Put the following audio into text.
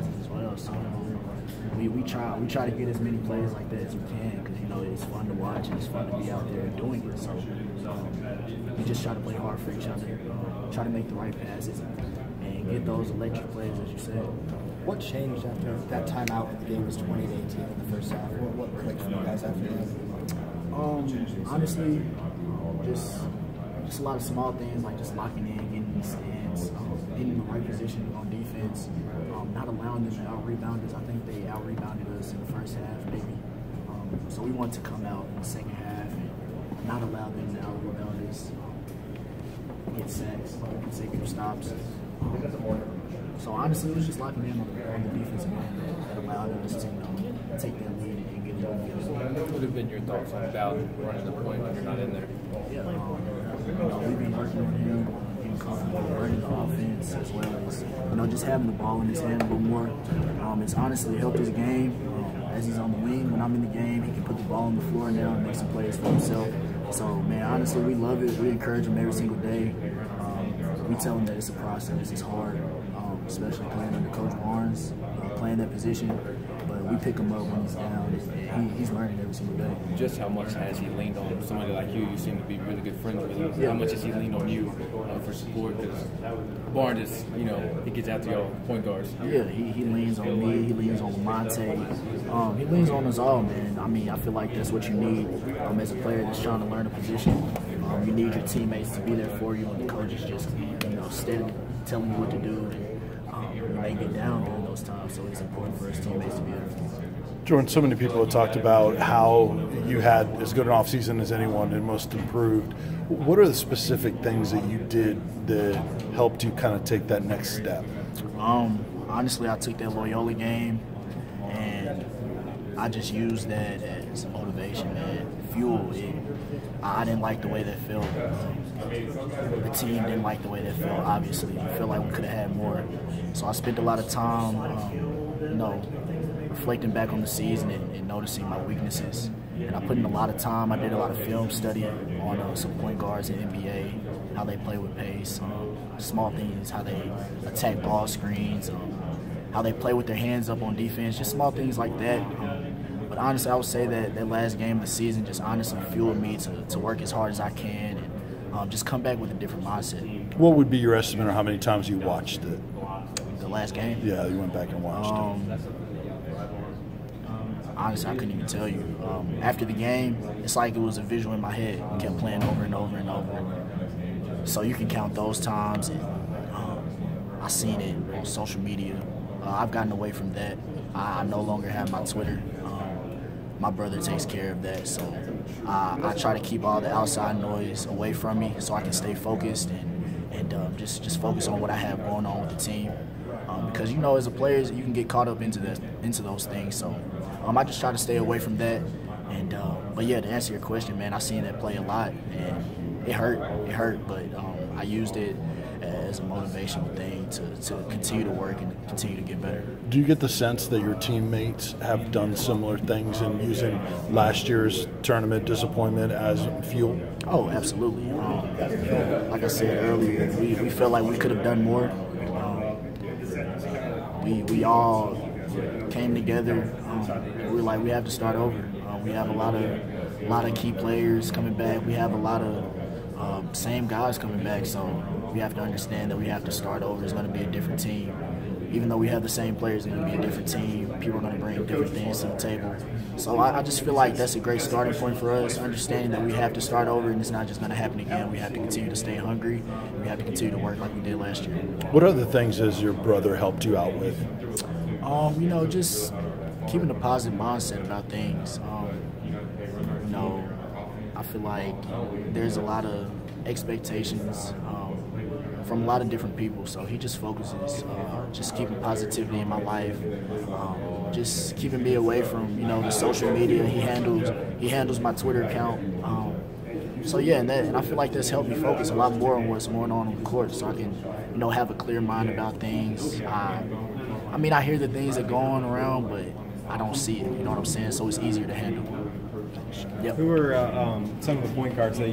surprises as well. So we try to get as many plays like that as we can because it's fun to watch and it's fun to be out there doing it. So we just try to play hard for each other, try to make the right passes, and get those electric plays, as you said. What changed after that timeout when the game was 20-18 in the first half? What clicked for you guys after that? Honestly, just a lot of small things like just locking in, getting in the stands, getting in the right position on defense, not allowing them to out-rebound us. I think they out-rebounded us in the first half, maybe. So we want to come out in the second half and not allow them to out-rebound us, get sacks, consecutive stops. So honestly, it was just locking in on the defensive end that allowed us to take that lead and get it over. What would have been your thoughts about running the point when you're not in there? Yeah, we've been working on him, getting comfortable running the offense as well as just having the ball in his hand a little more. It's honestly helped his game. As he's on the wing, when I'm in the game, he can put the ball on the floor now and make some plays for himself. So, man, honestly, we love it. We encourage him every single day. We tell him that it's a process. It's hard, especially playing under Coach Barnes, playing that position. But we pick him up when he's down, and he's learning every single day. Just how much has he leaned on somebody like you? You seem to be really good friends with him. Yeah. How much has he leaned on you for support? Because Barnes is, he gets after y'all point guards. Yeah, he leans on me. He leans on Lamonte. He leans on us all, man. I mean, I feel like that's what you need as a player that's trying to learn a position. You need your teammates to be there for you, and the coach is just, steady telling you what to do. And they get down during those times, so it's important for his teammates to be there. Jordan, so many people have talked about how you had as good an offseason as anyone and most improved. What are the specific things that you did that helped you kind of take that next step? Honestly, I took that Loyola game, and I just used that as motivation, man. Fuel. I didn't like the way that felt. The team didn't like the way that felt, obviously. I feel like we could have had more. So I spent a lot of time, reflecting back on the season and noticing my weaknesses. And I put in a lot of time. I did a lot of film study on some point guards in NBA, how they play with pace, small things, how they attack ball screens, how they play with their hands up on defense, just small things like that. But honestly, I would say that last game of the season just honestly fueled me to work as hard as I can and just come back with a different mindset. What would be your estimate of how many times you watched it? The last game? Yeah, you went back and watched it. Honestly, I couldn't even tell you. After the game, it's like it was a visual in my head. I kept playing over and over and over. So you can count those times, and I seen it on social media. I've gotten away from that. I no longer have my Twitter. My brother takes care of that, so I try to keep all the outside noise away from me so I can stay focused and just focus on what I have going on with the team. Because as a player, you can get caught up into those things. So I just try to stay away from that. And but yeah, to answer your question, man, I seen that play a lot, and it hurt, but I used it as a motivational thing to continue to work and continue to get better. Do you get the sense that your teammates have done similar things in using last year's tournament disappointment as fuel? Oh, absolutely. Like I said earlier, we felt like we could have done more. We all came together. We were like, we have to start over. We have a lot of key players coming back. We have a lot of same guys coming back, so we have to understand that we have to start over. It's going to be a different team. Even though we have the same players, it's going to be a different team. People are going to bring different things to the table. So I just feel like that's a great starting point for us, understanding that we have to start over and it's not just going to happen again. We have to continue to stay hungry. We have to continue to work like we did last year. What other things has your brother helped you out with? Just keeping a positive mindset about things. I feel like there's a lot of expectations from a lot of different people, so he just focuses, just keeping positivity in my life, just keeping me away from the social media. He handles my Twitter account, so yeah, and I feel like that's helped me focus a lot more on what's going on the court, so I can have a clear mind about things. I mean, I hear the things that go on around, but I don't see it. You know what I'm saying? So it's easier to handle. Yep. Who are some of the point guards that